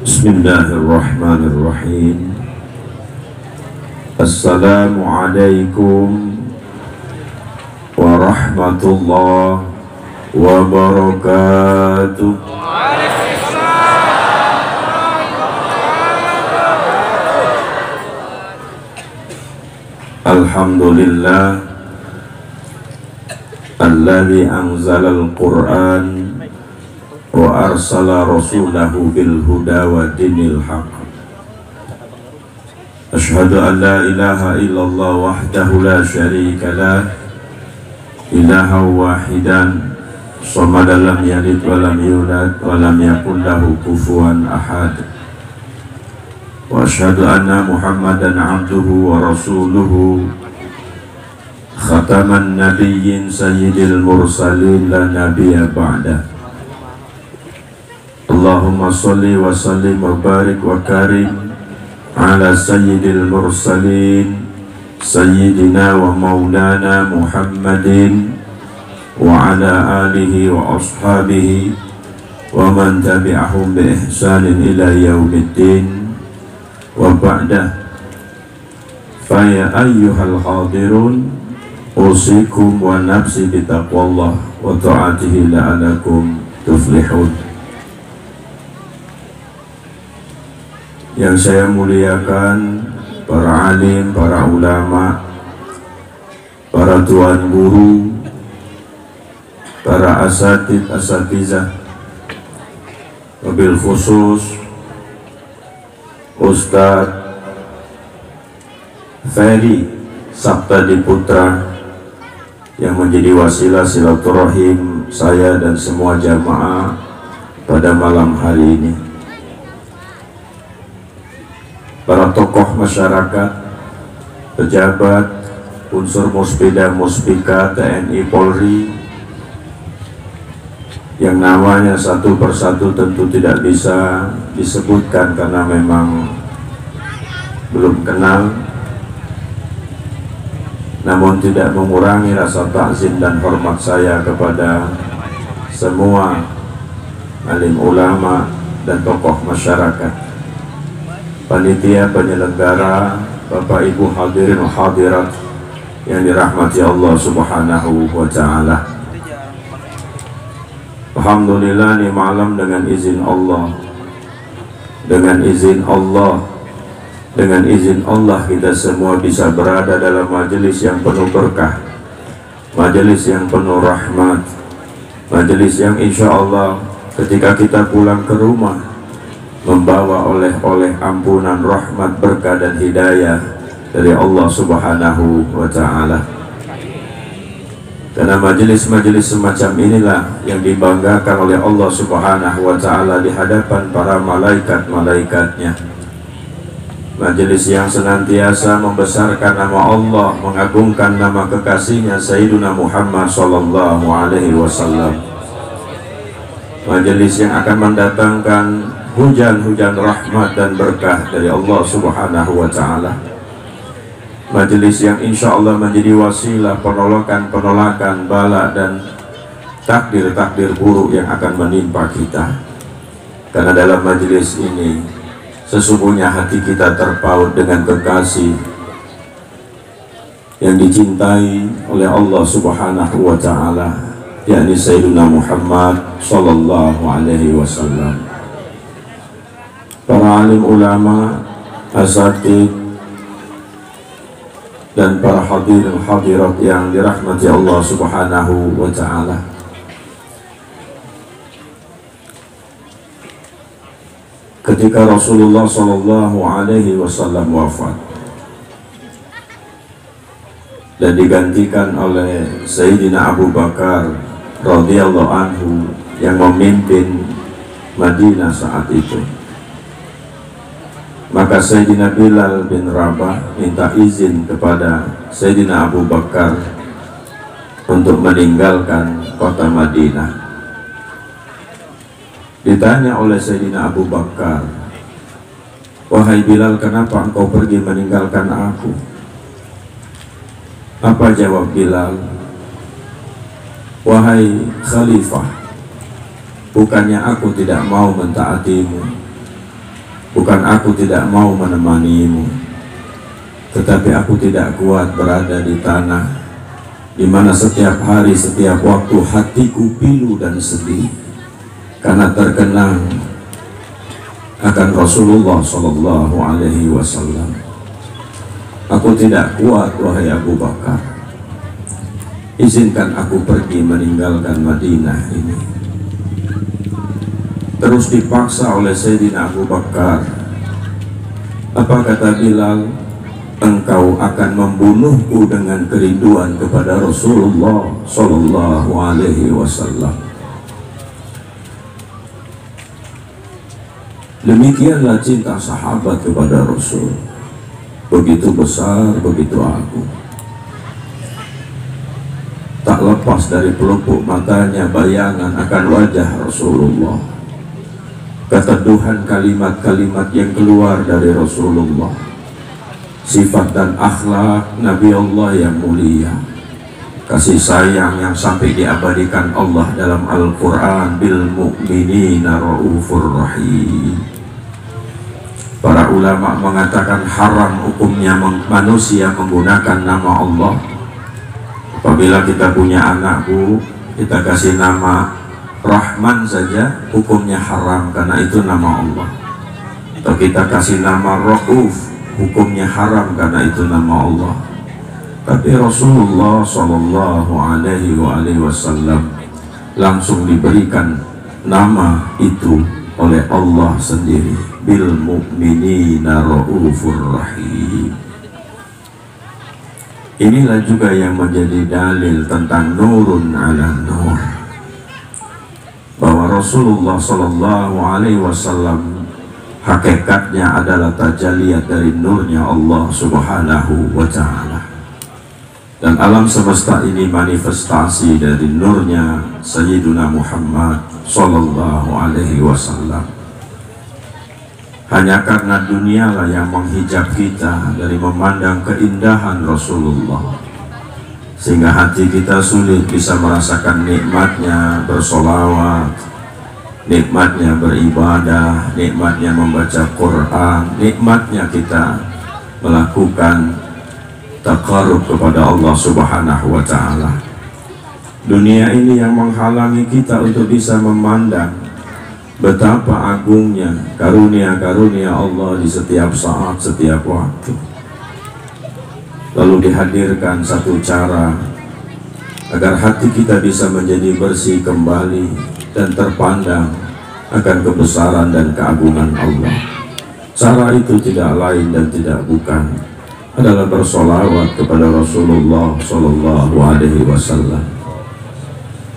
Bismillahirrahmanirrahim. Assalamualaikum warahmatullahi wabarakatuh. Alhamdulillah alladzi anzalal Qur'an wa arsala rasulahu bil huda wa dinil haqq. Asyhadu an la ilaha illallah wahdahu la syarika lah, ilaha wahidan samad lam yalid wa lam yulad wa lam yakul lahu kufuwan ahad. Wa asyhadu anna Muhammadan abduhu wa rasuluhu, khataman nabiyyin sayyidil mursalin la nabiyya ba'dah. Allahumma salli wa sallim wa barik wa karim ala sayyidil mursalin sayyidina wa maulana Muhammadin wa ala alihi wa ashabihi wa man tabi'ahum bi ihsanin ila yaumiddin wa ba'dah. Fa ya ayyuhal hadirun usikum wa nafsi bitaqwallah wa ta'atihi la'alakum tuflihun. Yang saya muliakan para alim, para ulama, para tuan guru, para asatizah, wabil khusus Ustadz Ferry Sabtadi Putra yang menjadi wasilah silaturahim saya dan semua jamaah pada malam hari ini. Para tokoh masyarakat, pejabat, unsur muspida muspika TNI Polri yang namanya satu persatu tentu tidak bisa disebutkan karena memang belum kenal, namun tidak mengurangi rasa takzim dan hormat saya kepada semua alim ulama dan tokoh masyarakat, panitia penyelenggara, Bapak Ibu hadirin hadirat yang dirahmati Allah Subhanahu wa Ta'ala. Alhamdulillah, ini malam dengan izin Allah, dengan izin Allah kita semua bisa berada dalam majelis yang penuh berkah, majelis yang penuh rahmat, majelis yang insya Allah ketika kita pulang ke rumah membawa oleh-oleh ampunan, rahmat, berkah dan hidayah dari Allah Subhanahu wa Ta'ala. Karena majelis-majelis semacam inilah yang dibanggakan oleh Allah Subhanahu wa Ta'ala di hadapan para malaikat-malaikatnya. Majelis yang senantiasa membesarkan nama Allah, mengagungkan nama kekasihnya Sayyiduna Muhammad sallallahu alaihi wasallam. Majelis yang akan mendatangkan hujan-hujan rahmat dan berkah dari Allah Subhanahu wa Ta'ala. Majelis yang insya Allah menjadi wasilah penolakan bala dan takdir-takdir buruk yang akan menimpa kita. Karena dalam majelis ini sesungguhnya hati kita terpaut dengan kekasih yang dicintai oleh Allah Subhanahu wa Ta'ala, yakni Sayyidina Muhammad sallallahu alaihi wasallam. Para alim ulama, asatid dan para hadirin hadirat yang dirahmati Allah Subhanahu wa Ta'ala. Ketika Rasulullah sallallahu alaihi wasallam wafat dan digantikan oleh Sayyidina Abu Bakar radhiyallahu anhu yang memimpin Madinah saat itu, maka Sayyidina Bilal bin Rabah minta izin kepada Sayyidina Abu Bakar untuk meninggalkan kota Madinah. Ditanya oleh Sayyidina Abu Bakar, "Wahai Bilal, kenapa engkau pergi meninggalkan aku?" Apa jawab Bilal? "Wahai Khalifah, bukannya aku tidak mau mentaatimu, Bukan aku tidak mau menemanimu, tetapi aku tidak kuat berada di tanah di mana setiap hari, setiap waktu hatiku pilu dan sedih karena terkenang akan Rasulullah Shallallahu Alaihi Wasallam. Aku tidak kuat, wahai Abu Bakar. Izinkan aku pergi meninggalkan Madinah ini. Terus dipaksa oleh Sayyidina Abu Bakar. Apa kata Bilal? Engkau akan membunuhku dengan kerinduan kepada Rasulullah Sallallahu Alaihi Wasallam. Demikianlah cinta sahabat kepada Rasul, begitu besar, begitu agung. Tak lepas dari pelupuk matanya bayangan akan wajah Rasulullah, keteduhan kalimat-kalimat yang keluar dari Rasulullah, sifat dan akhlak Nabi Allah yang mulia, kasih sayang yang sampai diabadikan Allah dalam Al-Quran, bil mu'minina raufur rahim. Para ulama mengatakan haram hukumnya manusia menggunakan nama Allah. Apabila kita punya anak, Bu, kita kasih nama Rahman saja, hukumnya haram karena itu nama Allah. Atau kita kasih nama Rauf, hukumnya haram karena itu nama Allah. Tapi Rasulullah Shallallahu Alaihi Wasallam langsung diberikan nama itu oleh Allah sendiri, bil mu'minina raufur rahim. Inilah juga yang menjadi dalil tentang nurun ala nur, bahwa Rasulullah Shallallahu Alaihi Wasallam hakikatnya adalah tajalliyat dari nurnya Allah Subhanahu wa Ta'ala, dan alam semesta ini manifestasi dari nurnya Sayyiduna Muhammad Shallallahu Alaihi Wasallam. Hanya karena dunialah yang menghijab kita dari memandang keindahan Rasulullah, sehingga hati kita sulit bisa merasakan nikmatnya bersolawat, nikmatnya beribadah, nikmatnya membaca Quran, nikmatnya kita melakukan taqarrub kepada Allah Subhanahu wa Ta'ala. Dunia ini yang menghalangi kita untuk bisa memandang betapa agungnya karunia-karunia Allah di setiap saat, setiap waktu. Lalu dihadirkan satu cara agar hati kita bisa menjadi bersih kembali dan terpandang akan kebesaran dan keagungan Allah. Cara itu tidak lain dan tidak bukan adalah bersolawat kepada Rasulullah Sallallahu Alaihi Wasallam.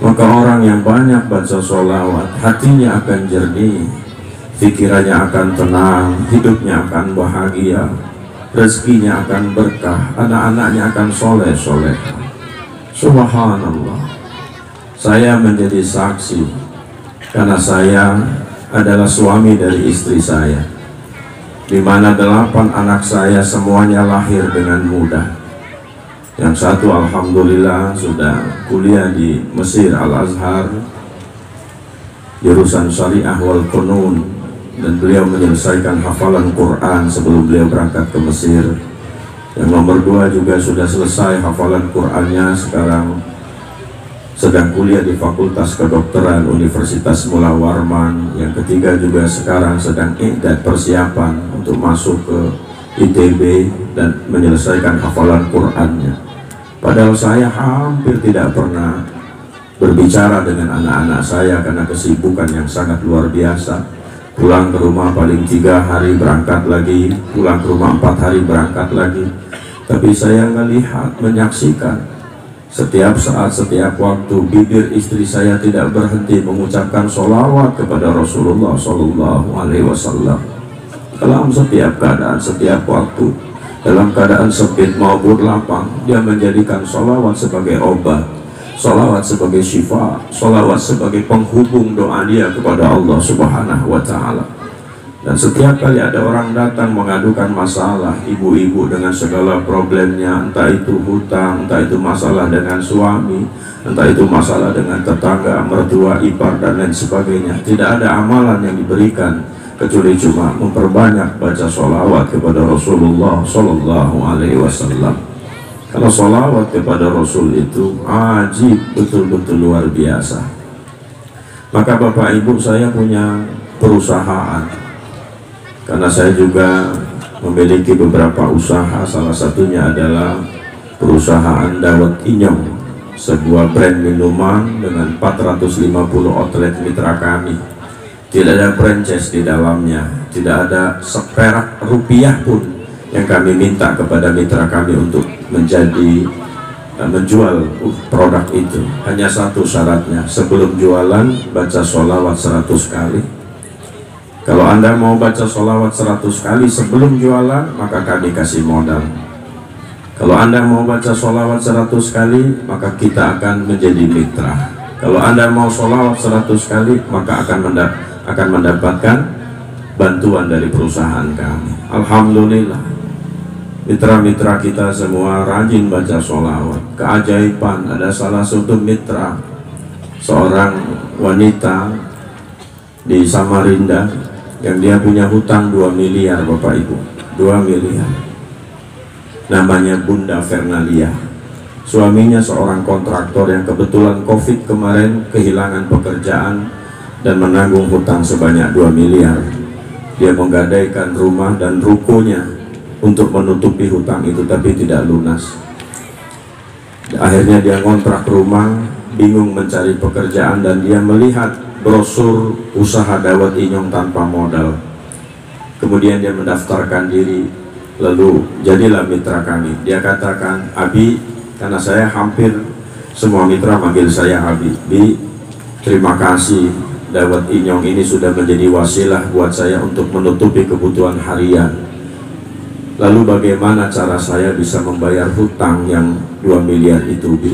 Maka orang yang banyak baca solawat, hatinya akan jernih, pikirannya akan tenang, hidupnya akan bahagia, rezekinya akan berkah, anak-anaknya akan soleh-soleh. Subhanallah, saya menjadi saksi karena saya adalah suami dari istri saya, di mana 8 anak saya semuanya lahir dengan mudah. Yang satu alhamdulillah sudah kuliah di Mesir Al-Azhar, jurusan Syariah wal Qunun, dan beliau menyelesaikan hafalan Quran sebelum beliau berangkat ke Mesir. Yang nomor 2 juga sudah selesai hafalan Qurannya, sekarang sedang kuliah di Fakultas Kedokteran Universitas Mula Warman. Yang ketiga juga sekarang sedang persiapan untuk masuk ke ITB dan menyelesaikan hafalan Qurannya. Padahal saya hampir tidak pernah berbicara dengan anak-anak saya karena kesibukan yang sangat luar biasa. Pulang ke rumah paling 3 hari berangkat lagi, pulang ke rumah 4 hari berangkat lagi. Tapi saya melihat, menyaksikan setiap saat, setiap waktu bibir istri saya tidak berhenti mengucapkan sholawat kepada Rasulullah Sallallahu Alaihi Wasallam dalam setiap keadaan, setiap waktu, dalam keadaan sempit maupun lapang. Dia menjadikan sholawat sebagai obat, sholawat sebagai syifa, sholawat sebagai penghubung doa dia kepada Allah Subhanahu wa Ta'ala. Dan setiap kali ada orang datang mengadukan masalah, ibu-ibu dengan segala problemnya, entah itu hutang, entah itu masalah dengan suami, entah itu masalah dengan tetangga, mertua, ipar, dan lain sebagainya, tidak ada amalan yang diberikan kecuali cuma memperbanyak baca sholawat kepada Rasulullah Sallallahu Alaihi Wasallam. Kalau sholawat kepada Rasul itu ajib, betul-betul luar biasa. Maka Bapak Ibu, saya punya perusahaan, karena saya juga memiliki beberapa usaha. Salah satunya adalah perusahaan Dawet Inyong, sebuah brand minuman dengan 450 outlet mitra kami. Tidak ada franchise di dalamnya, tidak ada seperak rupiah pun yang kami minta kepada mitra kami untuk menjual produk itu. Hanya satu syaratnya, sebelum jualan baca sholawat 100 kali. Kalau Anda mau baca sholawat 100 kali sebelum jualan, maka kami kasih modal. Kalau Anda mau baca sholawat 100 kali, maka kita akan menjadi mitra. Kalau Anda mau sholawat 100 kali, maka akan mendapatkan bantuan dari perusahaan kami. Alhamdulillah, mitra-mitra kita semua rajin baca sholawat. Keajaiban, ada salah satu mitra, seorang wanita di Samarinda, yang dia punya hutang 2 miliar Bapak Ibu, 2 miliar. Namanya Bunda Fernalia. Suaminya seorang kontraktor yang kebetulan COVID kemarin kehilangan pekerjaan dan menanggung hutang sebanyak 2 miliar. Dia menggadaikan rumah dan rukonya untuk menutupi hutang itu, tapi tidak lunas. Akhirnya dia ngontrak rumah, bingung mencari pekerjaan, dan dia melihat brosur usaha Dawet Inyong tanpa modal. Kemudian dia mendaftarkan diri, lalu jadilah mitra kami. Dia katakan, Abi, karena saya hampir semua mitra manggil saya Abi, Bi, terima kasih, Dawet Inyong ini sudah menjadi wasilah buat saya untuk menutupi kebutuhan harian. Lalu bagaimana cara saya bisa membayar hutang yang 2 miliar itu, Bi?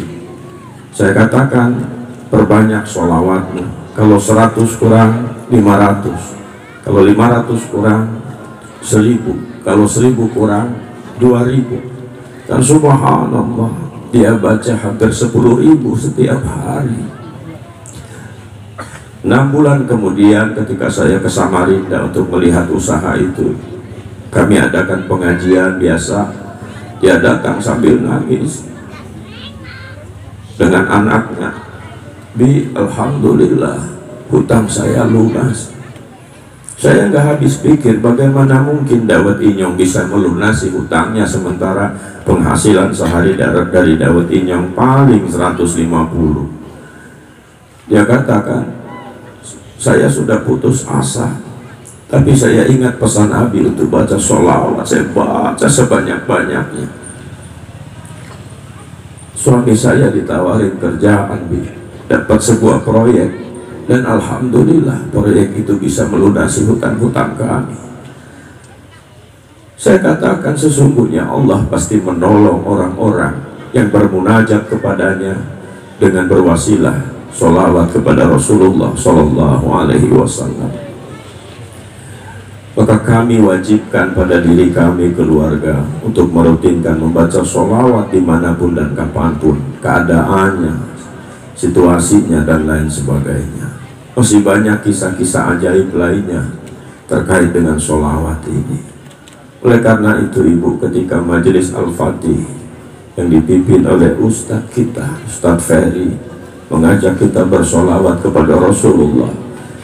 Saya katakan, perbanyak sholawatmu. Kalau 100 kurang 500, kalau 500 kurang 1000, kalau 1000 kurang 2000. Dan subhanallah, dia baca hampir 10.000 setiap hari. 6 bulan kemudian, ketika saya ke Samarinda untuk melihat usaha itu, kami adakan pengajian biasa. Dia datang sambil nangis dengan anaknya, Bi, alhamdulillah hutang saya lunas. Saya nggak habis pikir bagaimana mungkin Dawet Inyong bisa melunasi hutangnya, sementara penghasilan sehari dari Dawet Inyong paling 150. Dia katakan, saya sudah putus asa, tapi saya ingat pesan Abi untuk baca sholawat. Saya baca sebanyak-banyaknya. Suami saya ditawarin kerjaan, Bi, dapat sebuah proyek, dan alhamdulillah proyek itu bisa melunasi hutang-hutang kami. Saya katakan, sesungguhnya Allah pasti menolong orang-orang yang bermunajat kepadanya dengan berwasilah sholawat kepada Rasulullah Sallallahu Alaihi Wasallam. Maka kami wajibkan pada diri kami, keluarga, untuk merutinkan membaca sholawat dimanapun dan kapanpun, keadaannya, situasinya, dan lain sebagainya. Masih banyak kisah-kisah ajaib lainnya terkait dengan sholawat ini. Oleh karena itu, Ibu, ketika majelis Al-Fatih yang dipimpin oleh Ustadz kita, Ustadz Ferry, mengajak kita bersholawat kepada Rasulullah,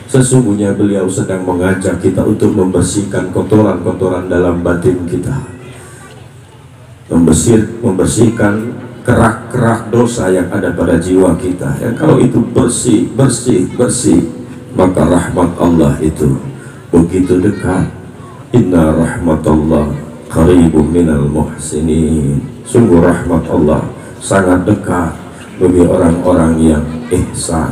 sesungguhnya beliau sedang mengajak kita untuk membersihkan kotoran-kotoran dalam batin kita, membersihkan kerak-kerak dosa yang ada pada jiwa kita. Yang kalau itu bersih, maka rahmat Allah itu begitu dekat. Inna rahmatullah qaribun minal muhsinin. Sungguh rahmat Allah sangat dekat bagi orang-orang yang ihsan,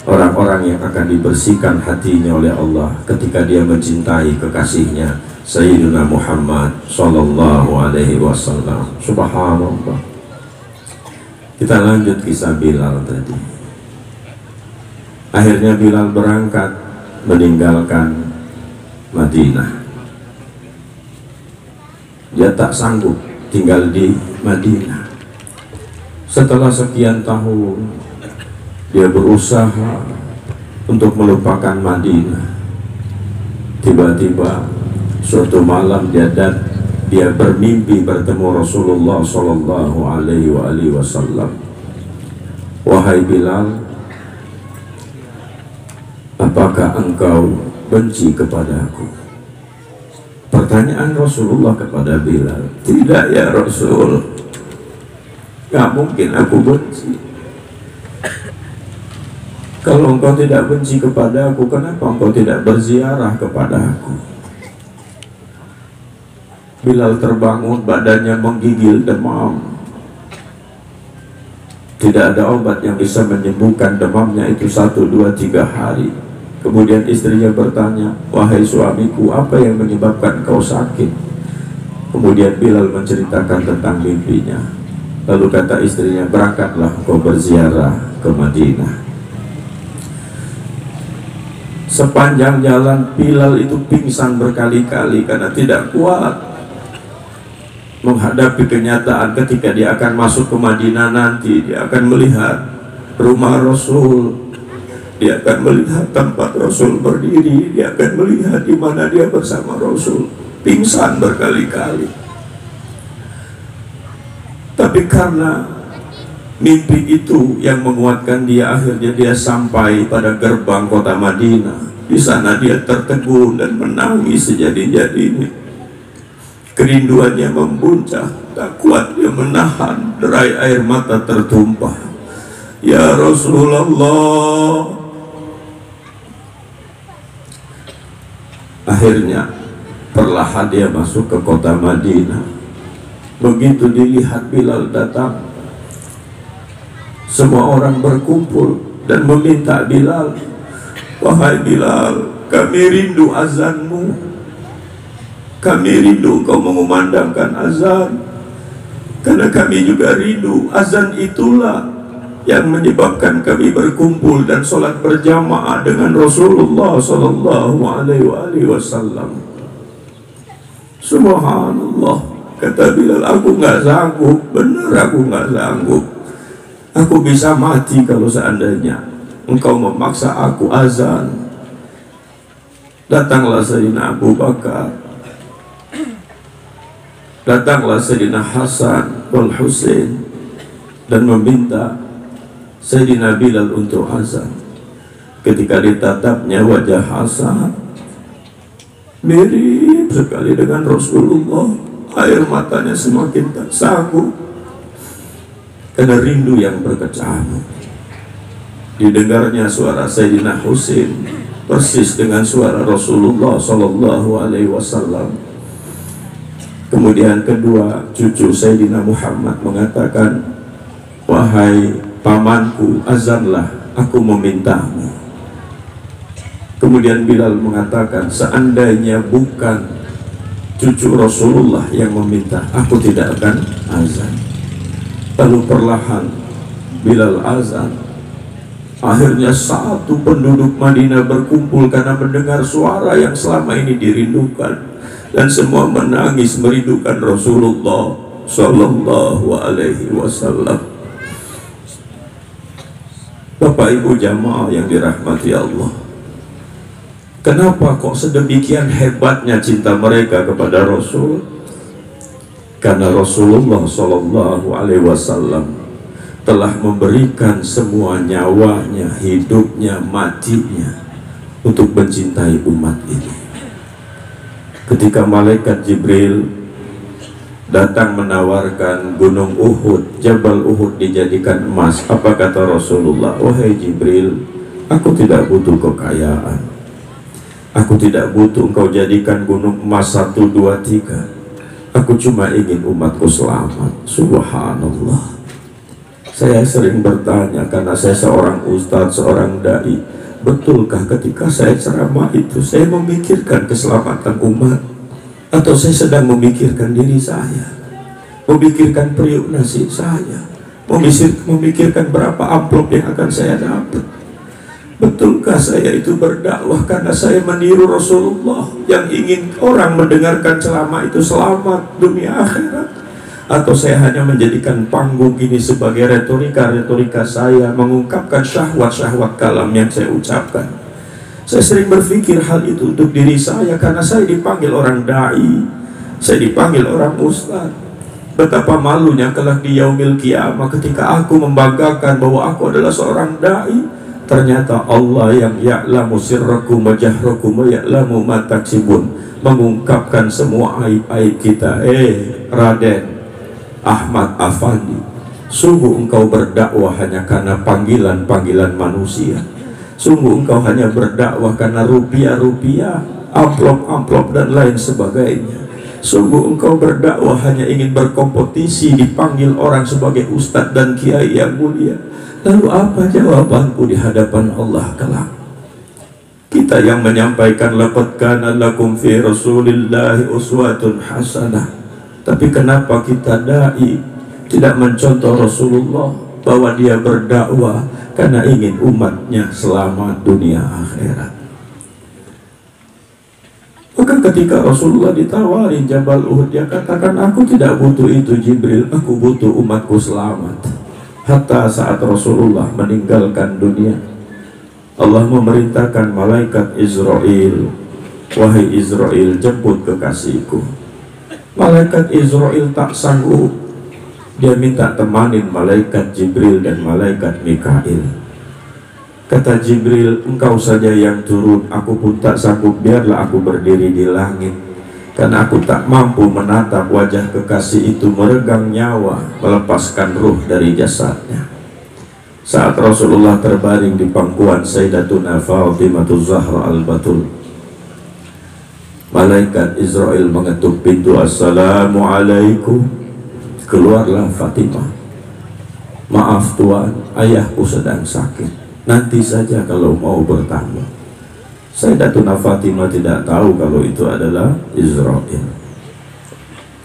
orang-orang yang akan dibersihkan hatinya oleh Allah ketika dia mencintai kekasihnya Sayyidina Muhammad Sallallahu Alaihi Wasallam. Subhanallah. Kita lanjut kisah Bilal tadi. Akhirnya Bilal berangkat meninggalkan Madinah. Dia tak sanggup tinggal di Madinah. Setelah sekian tahun, dia berusaha untuk melupakan Madinah. Tiba-tiba suatu malam dia bermimpi bertemu Rasulullah Sallallahu Alaihi Wasallam. Wahai Bilal, apakah engkau benci kepadaku? Pertanyaan Rasulullah kepada Bilal. Tidak ya Rasul, gak mungkin aku benci. Kalau engkau tidak benci kepada aku, kenapa engkau tidak berziarah kepada aku? Bilal terbangun, badannya menggigil demam. Tidak ada obat yang bisa menyembuhkan demamnya itu 1, 2, 3 hari. Kemudian istrinya bertanya, wahai suamiku, apa yang menyebabkan kau sakit? Kemudian Bilal menceritakan tentang mimpinya. Lalu kata istrinya, berangkatlah kau berziarah ke Madinah. Sepanjang jalan Bilal itu pingsan berkali-kali karena tidak kuat menghadapi kenyataan ketika dia akan masuk ke Madinah nanti. Dia akan melihat rumah Rasul, dia akan melihat tempat Rasul berdiri, dia akan melihat di mana dia bersama Rasul. Pingsan berkali-kali. Tapi karena mimpi itu yang menguatkan dia, akhirnya dia sampai pada gerbang kota Madinah. Di sana dia tertegun dan menangis sejadi-jadinya. Kerinduannya membuncah, tak kuat dia menahan, derai air mata tertumpah. Ya Rasulullah. Akhirnya perlahan dia masuk ke kota Madinah. Begitu dilihat Bilal datang, semua orang berkumpul dan meminta Bilal, wahai Bilal, kami rindu azanmu, kami rindu kau mengumandangkan azan, karena kami juga rindu azan itulah yang menyebabkan kami berkumpul dan sholat berjamaah dengan Rasulullah Sallallahu Alaihi Wasallam. Subhanallah, kata Bilal, aku nggak sanggup, benar aku nggak sanggup. Aku bisa mati kalau seandainya engkau memaksa aku azan. Datanglah Sayyidina Abu Bakar, datanglah Sayyidina Hasan wal Husain dan meminta Sayyidina Bilal untuk azan. Ketika ditatapnya wajah Hasan mirip sekali dengan Rasulullah, air matanya semakin tak sanggup karena rindu yang berkecamuk. Didengarnya suara Sayyidina Husain persis dengan suara Rasulullah Sallallahu Alaihi Wasallam. Kemudian kedua cucu Sayyidina Muhammad mengatakan, wahai pamanku, azanlah, aku memintamu. Kemudian Bilal mengatakan, seandainya bukan cucu Rasulullah yang meminta, aku tidak akan azan. Lalu perlahan Bilal azan. Akhirnya satu penduduk Madinah berkumpul karena mendengar suara yang selama ini dirindukan, dan semua menangis merindukan Rasulullah Sallallahu Alaihi Wasallam. Bapak Ibu jamaah yang dirahmati Allah, kenapa kok sedemikian hebatnya cinta mereka kepada Rasul? Karena Rasulullah Sallallahu Alaihi Wasallam telah memberikan semua nyawanya, hidupnya, matinya untuk mencintai umat ini. Ketika malaikat Jibril datang menawarkan gunung Uhud, Jabal Uhud dijadikan emas, apa kata Rasulullah? Wahai Jibril, aku tidak butuh kekayaan, aku tidak butuh engkau jadikan gunung emas 1, 2, 3. Aku cuma ingin umatku selamat. Subhanallah. Saya sering bertanya karena saya seorang ustadz, seorang dai, betulkah ketika saya ceramah itu saya memikirkan keselamatan umat, atau saya sedang memikirkan diri saya, memikirkan periuk nasi saya, memikirkan berapa amplop yang akan saya dapat? Betulkah saya itu berdakwah karena saya meniru Rasulullah yang ingin orang mendengarkan ceramah itu selamat dunia akhirat? Atau saya hanya menjadikan panggung ini sebagai retorika saya mengungkapkan syahwat-syahwat kalam yang saya ucapkan? Saya sering berpikir hal itu untuk diri saya, karena saya dipanggil orang dai, saya dipanggil orang ustaz. Betapa malunya kelak di yaumil qiyamah ketika aku membanggakan bahwa aku adalah seorang dai, ternyata Allah yang ya'lamu sirrakum wa jahrakum wa ya'lamu ma taksibun, mengungkapkan semua aib-aib kita. Raden Ahmad Afandi, sungguh engkau berdakwah hanya karena panggilan-panggilan manusia. Sungguh engkau hanya berdakwah karena rupiah-rupiah, amplop-amplop dan lain sebagainya. Sungguh engkau berdakwah hanya ingin berkompetisi, dipanggil orang sebagai ustadz dan kiai yang mulia. Lalu apa jawabanku di hadapan Allah kelak? Kita yang menyampaikan laqad kana lakum fi rasulillahi uswatun hasanah, tapi kenapa kita dai tidak mencontoh Rasulullah bahwa dia berdakwah karena ingin umatnya selamat dunia akhirat? Maka ketika Rasulullah ditawarin Jabal Uhud, dia katakan, aku tidak butuh itu Jibril, aku butuh umatku selamat. Hatta saat Rasulullah meninggalkan dunia, Allah memerintahkan malaikat Israel, wahai Israel, jemput kekasihku. Malaikat Israel tak sanggup, dia minta temanin malaikat Jibril dan malaikat Mikail. Kata Jibril, engkau saja yang turun, aku pun tak sanggup, biarlah aku berdiri di langit, karena aku tak mampu menatap wajah kekasih itu meregang nyawa, melepaskan ruh dari jasadnya. Saat Rasulullah terbaring di pangkuan Sayyidatuna Fatimah Zahra Al-Batul, malaikat Israel mengetuk pintu, assalamualaikum. Keluarlah Fatimah, maaf Tuan, ayahku sedang sakit, nanti saja kalau mau bertamu. Sayyidatuna Fatimah tidak tahu kalau itu adalah Israel.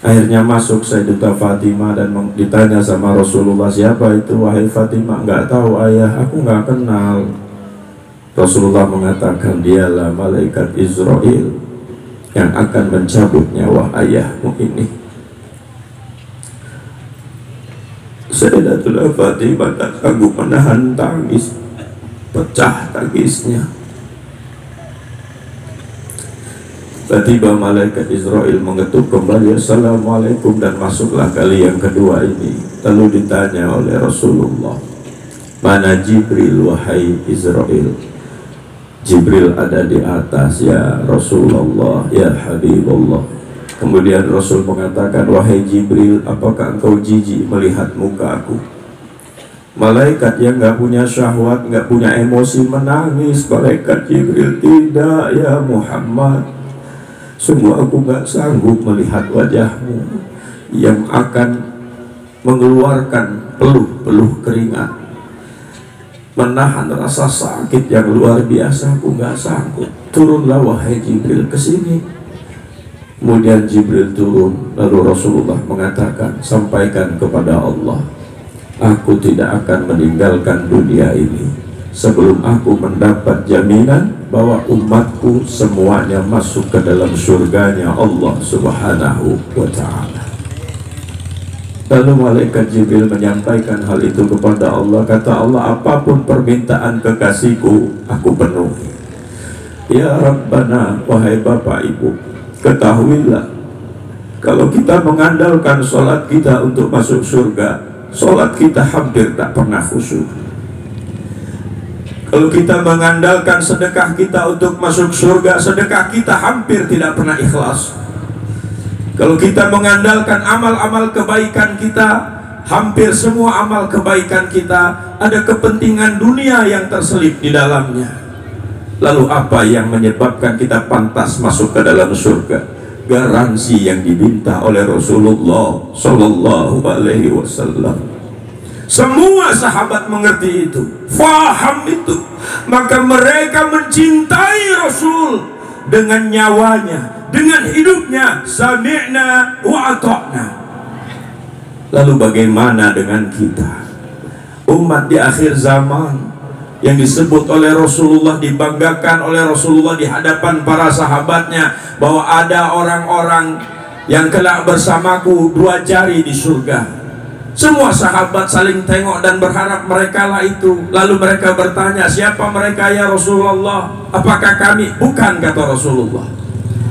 Akhirnya masuk Sayyidatuna Fatimah dan ditanya sama Rasulullah, siapa itu wahai Fatimah? Enggak tahu ayah, aku enggak kenal. Rasulullah mengatakan, dialah malaikat Israel yang akan mencabut nyawa ayahmu ini. Sayyidatuna Fatimah tak sanggup menahan tangis, pecah tangisnya. Tiba-tiba malaikat Israel mengetuk kembali, assalamualaikum, dan masuklah kali yang kedua ini. Lalu ditanya oleh Rasulullah, mana Jibril wahai Israel? Jibril ada di atas ya Rasulullah, ya Habibullah. Kemudian Rasul mengatakan, wahai Jibril, apakah engkau jijik melihat muka aku? Malaikat yang gak punya syahwat, gak punya emosi menangis. Malaikat Jibril, tidak ya Muhammad, sungguh aku gak sanggup melihat wajahmu yang akan mengeluarkan peluh-peluh keringat, menahan rasa sakit yang luar biasa. Aku gak sanggup. Turunlah wahai Jibril ke sini. Kemudian Jibril turun, lalu Rasulullah mengatakan, sampaikan kepada Allah, aku tidak akan meninggalkan dunia ini sebelum aku mendapat jaminan bahwa umatku semuanya masuk ke dalam surganya Allah Subhanahu wa ta'ala. Lalu malaikat Jibril menyampaikan hal itu kepada Allah. Kata Allah, apapun permintaan kekasihku, aku penuhi. Ya Rabbana, wahai Bapak Ibu, ketahuilah, kalau kita mengandalkan sholat kita untuk masuk surga, sholat kita hampir tak pernah khusyuk. Kalau kita mengandalkan sedekah kita untuk masuk surga, sedekah kita hampir tidak pernah ikhlas. Kalau kita mengandalkan amal-amal kebaikan kita, hampir semua amal kebaikan kita ada kepentingan dunia yang terselip di dalamnya. Lalu apa yang menyebabkan kita pantas masuk ke dalam surga? Garansi yang diminta oleh Rasulullah Sallallahu Alaihi Wasallam. Semua sahabat mengerti itu, faham itu, maka mereka mencintai Rasul dengan nyawanya, dengan hidupnya. Sami'na wa ata'na. Lalu bagaimana dengan kita, umat di akhir zaman yang disebut oleh Rasulullah, dibanggakan oleh Rasulullah di hadapan para sahabatnya bahwa ada orang-orang yang kelak bersamaku 2 jari di surga. Semua sahabat saling tengok dan berharap mereka lah itu. Lalu mereka bertanya, siapa mereka ya Rasulullah? Apakah kami? Bukan, kata Rasulullah.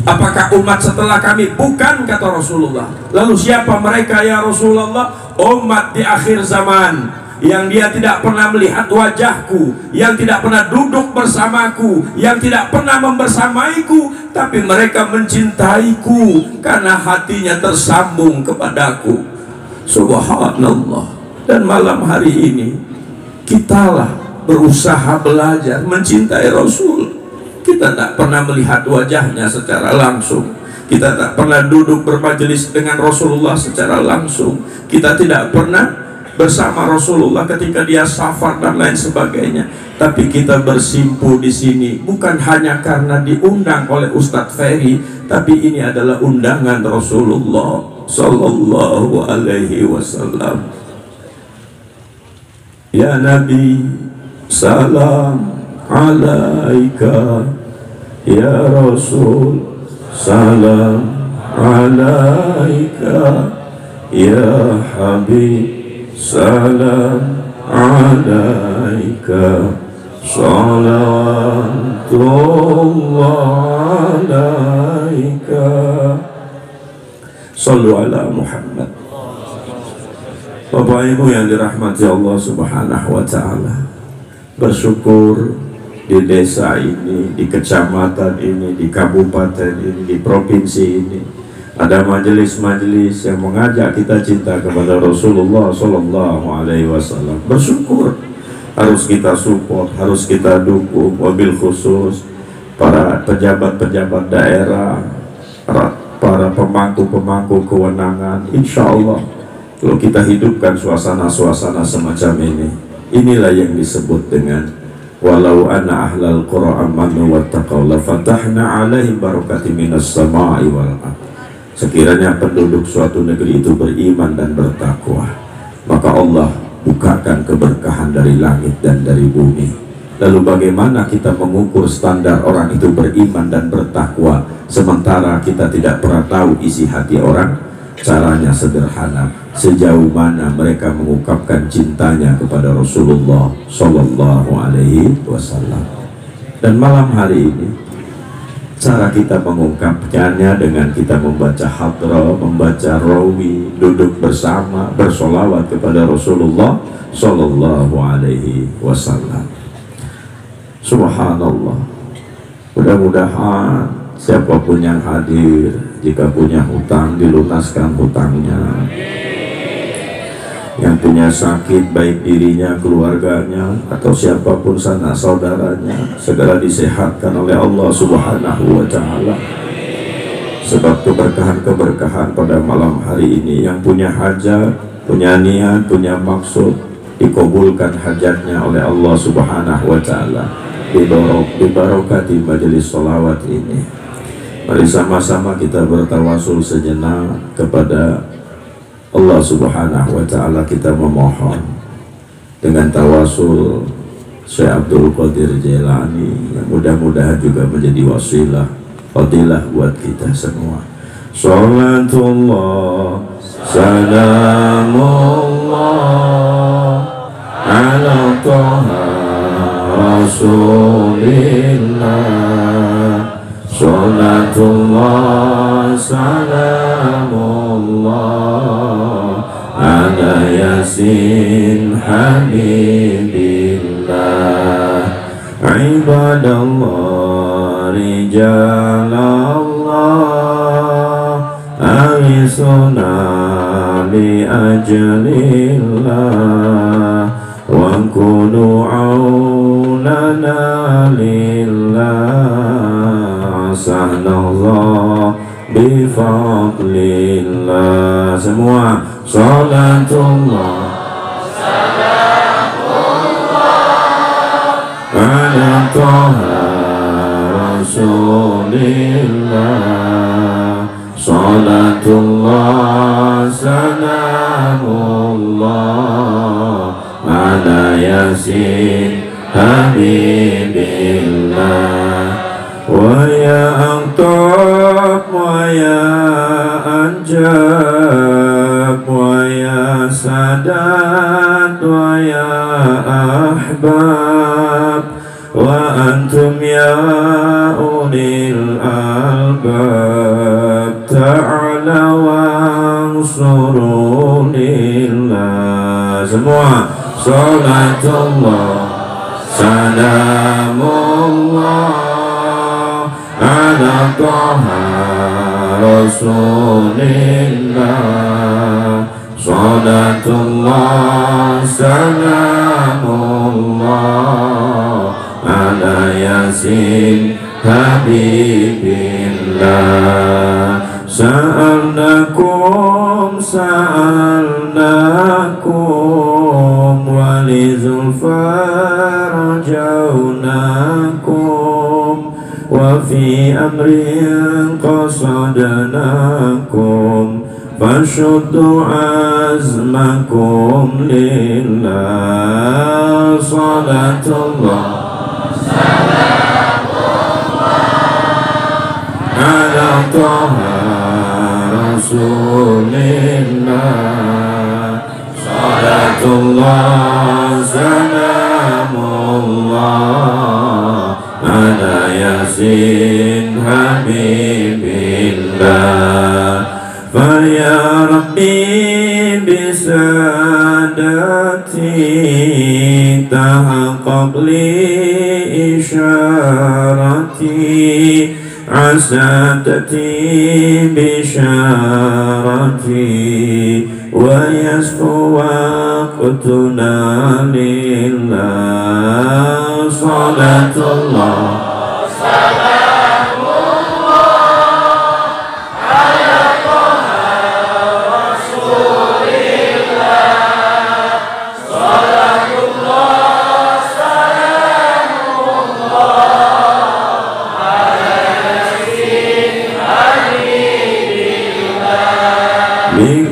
Apakah umat setelah kami? Bukan, kata Rasulullah. Lalu siapa mereka ya Rasulullah? Umat di akhir zaman, yang dia tidak pernah melihat wajahku, yang tidak pernah duduk bersamaku, yang tidak pernah membersamaiku, tapi mereka mencintaiku karena hatinya tersambung kepadaku. Subhanallah. Dan malam hari ini kitalah berusaha belajar mencintai Rasul. Kita tak pernah melihat wajahnya secara langsung, kita tak pernah duduk bermajelis dengan Rasulullah secara langsung, kita tidak pernah bersama Rasulullah ketika dia safar dan lain sebagainya. Tapi kita bersimpu di sini bukan hanya karena diundang oleh Ustadz Ferry, tapi ini adalah undangan Rasulullah sallallahu alaihi wasallam. Ya Nabi, salam alaika. Ya Rasul, salam alaika. Ya Habib, salam alaika. Salatullah alaika. Sallu ala Muhammad. Bapak Ibu yang dirahmati Allah Subhanahu wa ta'ala, bersyukur di desa ini, di kecamatan ini, di kabupaten ini, di provinsi ini ada majelis-majelis yang mengajak kita cinta kepada Rasulullah Sallallahu Alaihi Wasallam. Bersyukur, harus kita support, harus kita dukung. Wabil khusus para pejabat-pejabat daerah, para pemangku-pemangku kewenangan. Insya Allah kalau kita hidupkan suasana-suasana semacam ini, inilah yang disebut dengan walau anna ahlal qura amanu wattaqaw la fatahna alaihim barakatim minas sama'i wal ardh. Sekiranya penduduk suatu negeri itu beriman dan bertakwa, maka Allah bukakan keberkahan dari langit dan dari bumi. Lalu bagaimana kita mengukur standar orang itu beriman dan bertakwa, sementara kita tidak pernah tahu isi hati orang? Caranya sederhana, sejauh mana mereka mengungkapkan cintanya kepada Rasulullah Sallallahu Alaihi Wasallam. Dan malam hari ini, cara kita mengungkapkannya dengan kita membaca hadrah, membaca rawi, duduk bersama, bersolawat kepada Rasulullah Sallallahu Alaihi Wasallam. Subhanallah. Mudah-mudahan siapapun yang hadir, jika punya hutang dilunaskan hutangnya, yang punya sakit baik dirinya, keluarganya, atau siapapun sanak saudaranya segera disehatkan oleh Allah Subhanahu wa ta'ala. Sebab keberkahan-keberkahan pada malam hari ini, yang punya hajat, punya niat, punya maksud, dikabulkan hajatnya oleh Allah Subhanahu wa ta'ala, dibarokati majelis sholawat ini. Mari sama-sama kita bertawasul sejenak kepada Allah Subhanahu wa ta'ala. Kita memohon dengan tawasul Syekh Abdul Qadir Jailani, yang mudah-mudahan juga menjadi wasilah fadilah buat kita semua. Salatullah salamullah ala Taha Rasulillah. Salatullah salamullah ala Yasin Habibillah. Ibadallah rijalallah awisuna li ajlillah wa kunu aunana lillah. Sahnallah bifadlillah. Semua salatullah ala Taha Rasulillah. Salatullah salamullah ala Yasin Habibillah. Wa ya Aqtab wa ya Anjab wa ya sadat wa ya ahbab wa antum ya ulil albab ta'ala wa ansurulillah. Semua salatullah salamullah ala taha rasulillah. Salatullah salamullah ala yasin habibillah. Sa'alnakum walizulfar rajaunakum wa fi amrin qasadnakum fashuddu azmakum lillah. Salatullah ala taha rasulillah. Salatullah salamullah ala yasin habibillah. Faya Rabbi bisadati tahaqqaq li isyarati asadati bisharati wa yasfu waqtuna lillah. Salatullah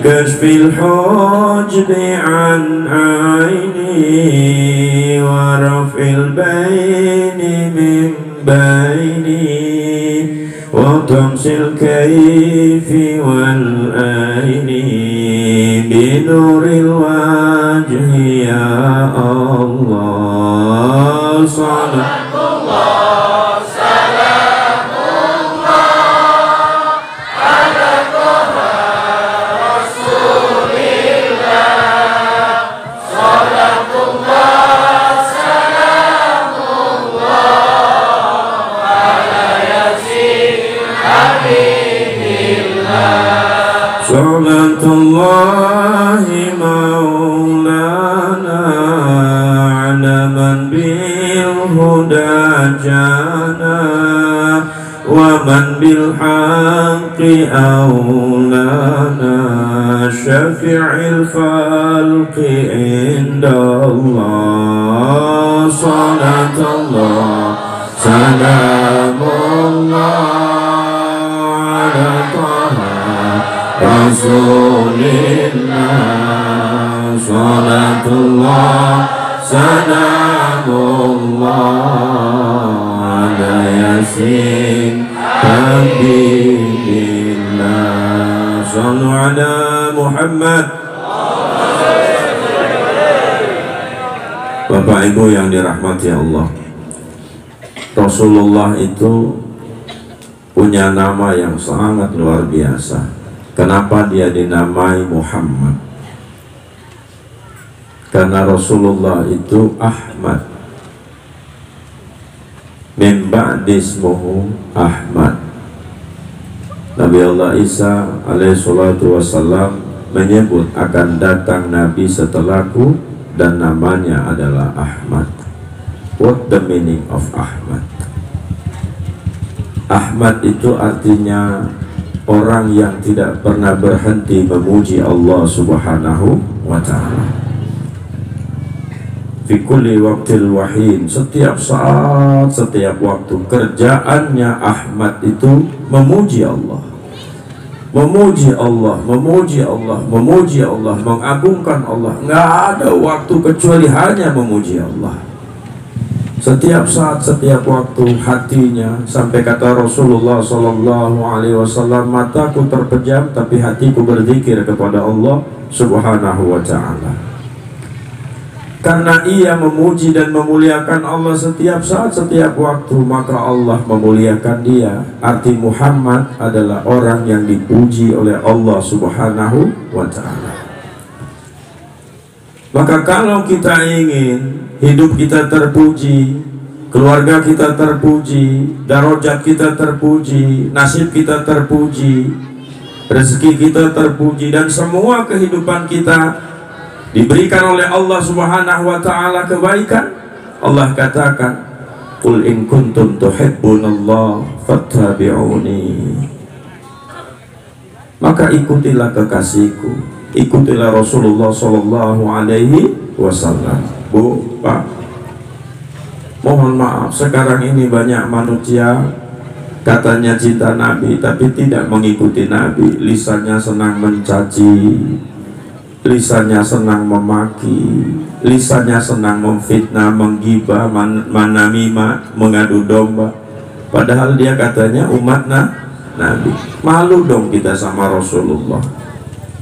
بكشف الحجب عن عيني ورفع البين من بيني وطمس الكيف والأين بنور الوجه يا الله. صلاة Salatullahi maulana ala man bil huda jana wa man bil haqqi aulana syafi'il khalqi indallah. Salatullah salamullah ala taha rasulillah. Salatullah salamullah ala yasin habibillah. Sallu ala Muhammad. Bapak Ibu yang dirahmati Allah, Rasulullah itu punya nama yang sangat luar biasa. Kenapa dia dinamai Muhammad? Karena Rasulullah itu Ahmad, min ba'di ismuhu Ahmad. Nabi Allah Isa alaihi salatu wassalam menyebut akan datang Nabi setelahku dan namanya adalah Ahmad. What the meaning of Ahmad? Ahmad itu artinya orang yang tidak pernah berhenti memuji Allah Subhanahu wa ta'ala. Fi kulli waqtil wahin, setiap saat, setiap waktu, kerjaannya Ahmad itu memuji Allah. Memuji Allah, memuji Allah, memuji Allah, mengagungkan Allah. Nggak ada waktu kecuali hanya memuji Allah. Setiap saat, setiap waktu hatinya, sampai kata Rasulullah SAW, mataku terpejam tapi hatiku berzikir kepada Allah Subhanahu wa ta'ala. Karena ia memuji dan memuliakan Allah setiap saat, setiap waktu, maka Allah memuliakan dia. Arti Muhammad adalah orang yang dipuji oleh Allah Subhanahu wa ta'ala. Maka kalau kita ingin hidup kita terpuji, keluarga kita terpuji, darajat kita terpuji, nasib kita terpuji, rezeki kita terpuji, dan semua kehidupan kita diberikan oleh Allah Subhanahu wa ta'ala kebaikan, Allah katakan, qul in kuntum tuhibbunallah fattabi'uni, maka ikutilah kekasihku, ikutilah Rasulullah sallallahu alaihi wasallam. Bu, Pak, mohon maaf, sekarang ini banyak manusia katanya cinta Nabi tapi tidak mengikuti Nabi. Lisannya senang mencaci, lisannya senang memaki, lisannya senang memfitnah, menggibah, manamimah, mengadu domba, padahal dia katanya umat Nabi. Malu dong kita sama Rasulullah.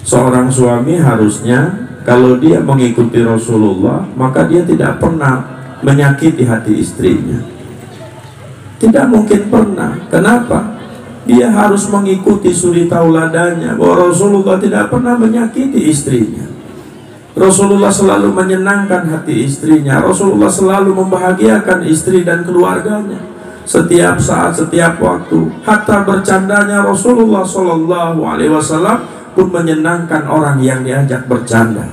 Seorang suami harusnya kalau dia mengikuti Rasulullah, maka dia tidak pernah menyakiti hati istrinya. Tidak mungkin pernah. Kenapa? Dia harus mengikuti suri tauladannya, bahwa Rasulullah tidak pernah menyakiti istrinya. Rasulullah selalu menyenangkan hati istrinya. Rasulullah selalu membahagiakan istri dan keluarganya setiap saat, setiap waktu. Hatta bercandanya Rasulullah Shallallahu Alaihi Wasallam pun menyenangkan orang yang diajak bercanda.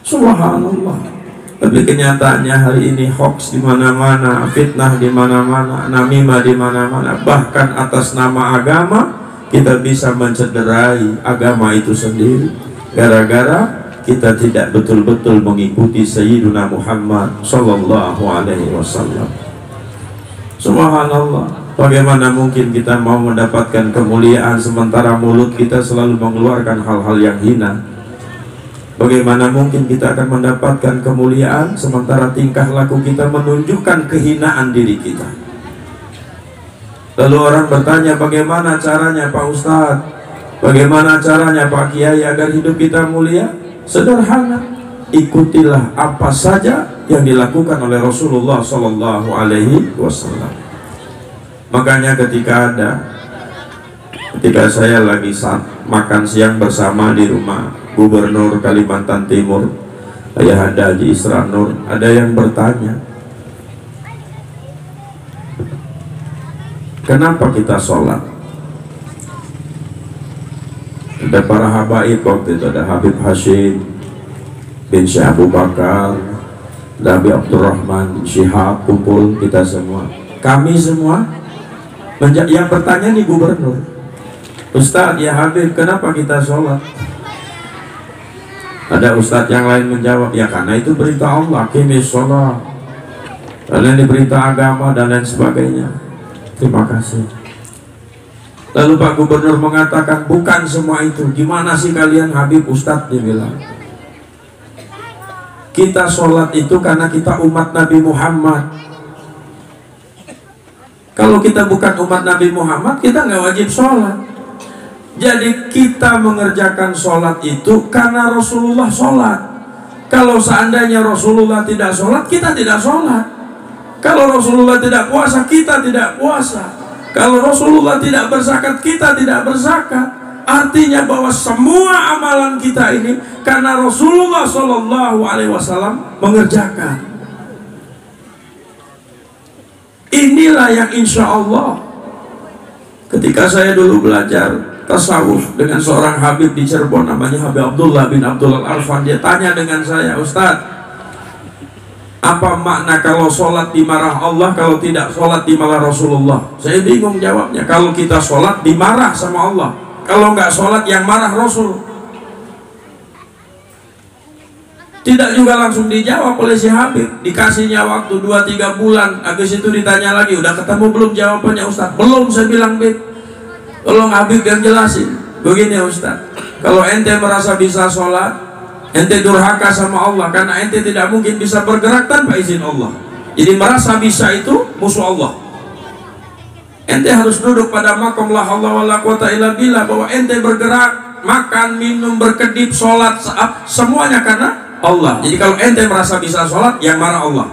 Subhanallah. Tapi kenyataannya hari ini hoax di mana-mana, fitnah di mana-mana, namimah di mana-mana. Bahkan atas nama agama kita bisa mencederai agama itu sendiri, gara-gara kita tidak betul-betul mengikuti Sayyiduna Muhammad Sallallahu Alaihi Wasallam. Subhanallah. Bagaimana mungkin kita mau mendapatkan kemuliaan sementara mulut kita selalu mengeluarkan hal-hal yang hina? Bagaimana mungkin kita akan mendapatkan kemuliaan sementara tingkah laku kita menunjukkan kehinaan diri kita? Lalu orang bertanya, bagaimana caranya Pak Ustadz? Bagaimana caranya Pak Kiai agar hidup kita mulia? Sederhana, ikutilah apa saja yang dilakukan oleh Rasulullah Sallallahu Alaihi Wasallam. Makanya ketika saya lagi makan siang bersama di rumah Gubernur Kalimantan Timur, Ayah Haji Isra Nur, ada yang bertanya, kenapa kita sholat? Ada para habaib waktu itu, ada Habib Hashim bin Syekh Abu Bakar, ada Habib Abdurrahman bin Syihab, kumpul kita semua. Kami semua yang bertanya nih Gubernur, Ustadz, ya Habib, kenapa kita sholat? Ada ustadz yang lain menjawab, ya karena itu berita Allah, qimis sholat, dan ini berita agama dan lain sebagainya. Terima kasih. Lalu Pak Gubernur mengatakan, bukan semua itu. Gimana sih kalian Habib? Ustadz, dia bilang, kita sholat itu karena kita umat Nabi Muhammad. Kalau kita bukan umat Nabi Muhammad, kita nggak wajib sholat. Jadi kita mengerjakan sholat itu karena Rasulullah sholat. Kalau seandainya Rasulullah tidak sholat, kita tidak sholat. Kalau Rasulullah tidak puasa, kita tidak puasa. Kalau Rasulullah tidak berzakat, kita tidak berzakat. Artinya bahwa semua amalan kita ini karena Rasulullah Shallallahu Alaihi Wasallam mengerjakan. Inilah yang insya Allah, ketika saya dulu belajar tasawuf dengan seorang Habib di Cirebon, namanya Habib Abdullah bin Abdul Arfan, dia tanya dengan saya, Ustadz, apa makna kalau sholat dimarah Allah, kalau tidak sholat dimarah Rasulullah? Saya bingung jawabnya. Kalau kita sholat dimarah sama Allah, kalau nggak sholat yang marah Rasul. Tidak juga langsung dijawab oleh si Habib. Dikasihnya waktu 2-3 bulan, habis itu ditanya lagi, udah ketemu belum jawabannya Ustadz? Belum, saya bilang, Bib, tolong Habib yang jelasin. Begini Ustaz, kalau ente merasa bisa sholat, ente durhaka sama Allah karena ente tidak mungkin bisa bergerak tanpa izin Allah. Jadi merasa bisa itu musuh Allah. Ente harus duduk pada makom la haula wala quwata illa billah, bahwa ente bergerak makan, minum, berkedip, sholat, semuanya karena Allah. Jadi kalau ente merasa bisa sholat, yang marah Allah.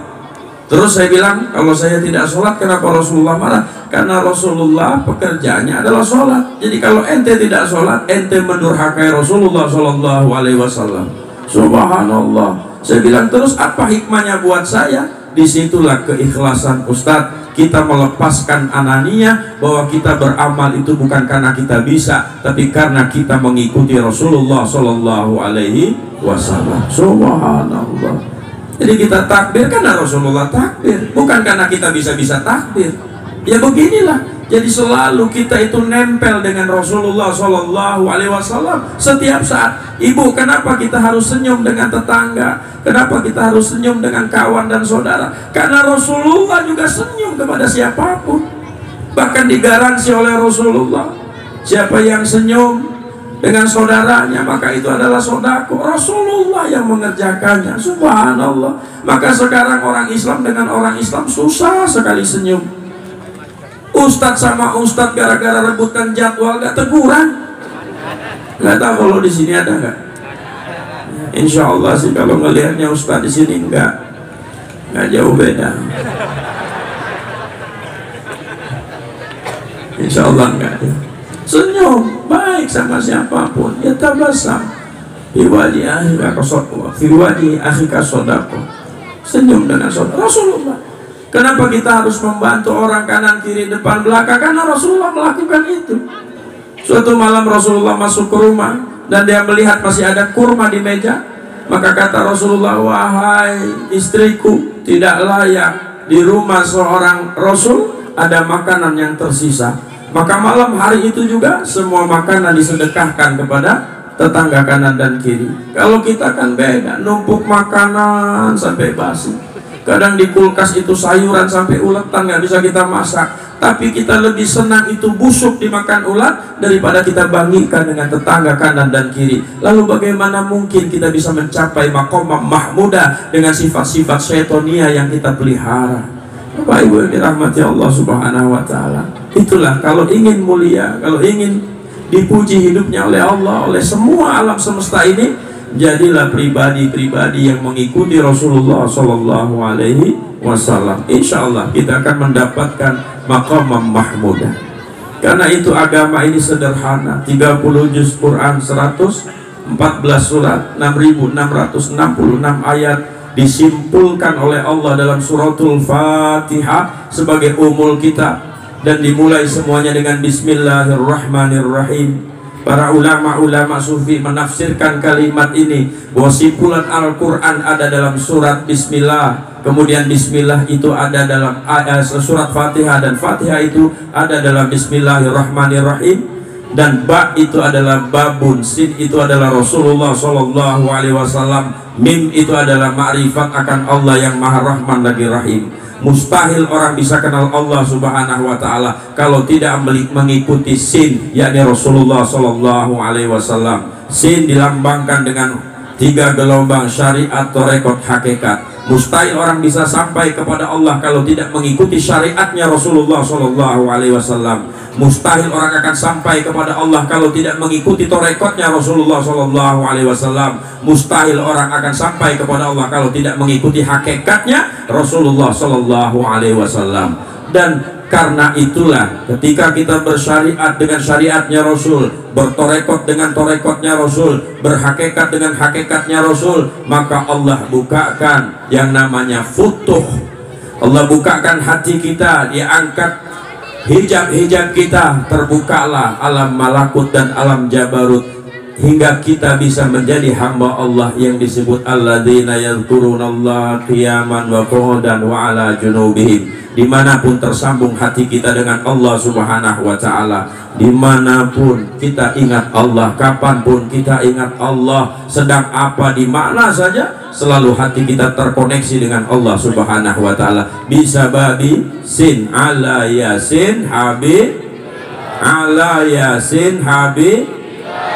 Terus saya bilang, kalau saya tidak sholat, kenapa Rasulullah marah? Karena Rasulullah pekerjaannya adalah sholat. Jadi kalau ente tidak sholat, ente mendurhakai Rasulullah Shallallahu Alaihi Wasallam. Subhanallah. Saya bilang, terus apa hikmahnya buat saya? Disitulah keikhlasan Ustadz. Kita melepaskan anania bahwa kita beramal itu bukan karena kita bisa, tapi karena kita mengikuti Rasulullah Shallallahu Alaihi Wasallam. Subhanallah. Jadi kita takbir karena Rasulullah takbir, bukan karena kita bisa-bisa takbir. Ya beginilah. Jadi selalu kita itu nempel dengan Rasulullah Shallallahu Alaihi Wasallam setiap saat. Ibu, kenapa kita harus senyum dengan tetangga? Kenapa kita harus senyum dengan kawan dan saudara? Karena Rasulullah juga senyum kepada siapapun. Bahkan digaransi oleh Rasulullah, siapa yang senyum dengan saudaranya, maka itu adalah sodako. Rasulullah yang mengerjakannya. Subhanallah. Maka sekarang orang Islam dengan orang Islam susah sekali senyum. Ustadz sama Ustadz gara-gara rebutan jadwal gak teguran. Gak tahu kalau di sini ada nggak? Insya Allah sih kalau ngelihatnya Ustadz di sini nggak jauh beda. Insya Allah nggak. Senyum baik sama siapapun, ya tabasam fi wajhi akhika sodako. Senyum dengan saudara Rasulullah. Kenapa kita harus membantu orang kanan kiri depan belakang? Karena Rasulullah melakukan itu. Suatu malam Rasulullah masuk ke rumah dan dia melihat masih ada kurma di meja. Maka kata Rasulullah, wahai istriku, tidak layak di rumah seorang Rasul ada makanan yang tersisa. Maka malam hari itu juga semua makanan disedekahkan kepada tetangga kanan dan kiri. Kalau kita kan beda, numpuk makanan sampai basi. Kadang di kulkas itu sayuran sampai uletan, nggak bisa kita masak. Tapi kita lebih senang itu busuk dimakan ulat daripada kita bagikan dengan tetangga kanan dan kiri. Lalu bagaimana mungkin kita bisa mencapai maqamah mahmudah dengan sifat-sifat syaitonia yang kita pelihara? Bapak Ibu yang dirahmati Allah Subhanahu wa Ta'ala. Itulah kalau ingin mulia, kalau ingin dipuji hidupnya oleh Allah, oleh semua alam semesta ini, jadilah pribadi-pribadi yang mengikuti Rasulullah Sallallahu Alaihi Wasallam. Insya Allah kita akan mendapatkan maqamah mahmudah. Karena itu agama ini sederhana. 30 juz Quran, 114 surat, 6.666 ayat, disimpulkan oleh Allah dalam suratul Fatihah sebagai umul kitab, dan dimulai semuanya dengan Bismillahirrahmanirrahim. Para ulama-ulama sufi menafsirkan kalimat ini bahwa simpulan Al-Quran ada dalam surat Bismillah, kemudian Bismillah itu ada dalam surat Fatihah, dan Fatihah itu ada dalam Bismillahirrahmanirrahim, dan ba itu adalah babun, sin itu adalah Rasulullah Shallallahu Alaihi Wasallam, mim itu adalah ma'rifat akan Allah yang Maha Rahman lagi Rahim. Mustahil orang bisa kenal Allah Subhanahu wa Ta'ala kalau tidak mengikuti sin, yakni Rasulullah Sallallahu Alaihi Wasallam. Sin dilambangkan dengan 3 gelombang syariat, tarekat, hakikat. Mustahil orang bisa sampai kepada Allah kalau tidak mengikuti syariatnya Rasulullah Sallallahu Alaihi Wasallam. Mustahil orang akan sampai kepada Allah kalau tidak mengikuti tarekatnya Rasulullah Sallallahu Alaihi Wasallam. Mustahil orang akan sampai kepada Allah kalau tidak mengikuti hakikatnya Rasulullah Sallallahu Alaihi Wasallam. Dan karena itulah ketika kita bersyariat dengan syariatnya Rasul, bertorekot dengan torekotnya Rasul, berhakikat dengan hakikatnya Rasul, maka Allah bukakan yang namanya futuh. Allah bukakan hati kita, Dia angkat hijab-hijab kita, terbukalah alam malakut dan alam jabarut, hingga kita bisa menjadi hamba Allah yang disebut alladzina yadhkurunallaha qiyaman wa qu'udan wa ala junubihim. Dimanapun tersambung hati kita dengan Allah Subhanahu wa Ta'ala, dimanapun kita ingat Allah, kapanpun kita ingat Allah, sedang apa, di mana saja, selalu hati kita terkoneksi dengan Allah Subhanahu wa Ta'ala. Bisa babi sin ala yasin habib, ala yasin habib.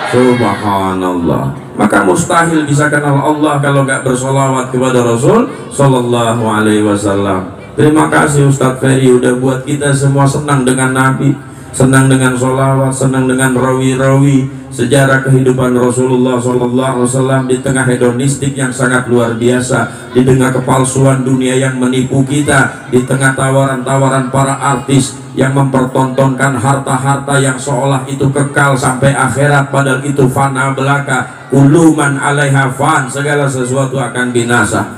Subhanallah. Maka mustahil bisa kenal Allah kalau nggak bersolawat kepada Rasul Sallallahu Alaihi Wasallam. Terima kasih Ustadz Ferry udah buat kita semua senang dengan Nabi, senang dengan solawat, senang dengan rawi-rawi, sejarah kehidupan Rasulullah SAW di tengah hedonistik yang sangat luar biasa, di tengah kepalsuan dunia yang menipu kita, di tengah tawaran-tawaran para artis yang mempertontonkan harta-harta yang seolah itu kekal sampai akhirat, padahal itu fana belaka. Kullu man 'alaiha fan, segala sesuatu akan binasa.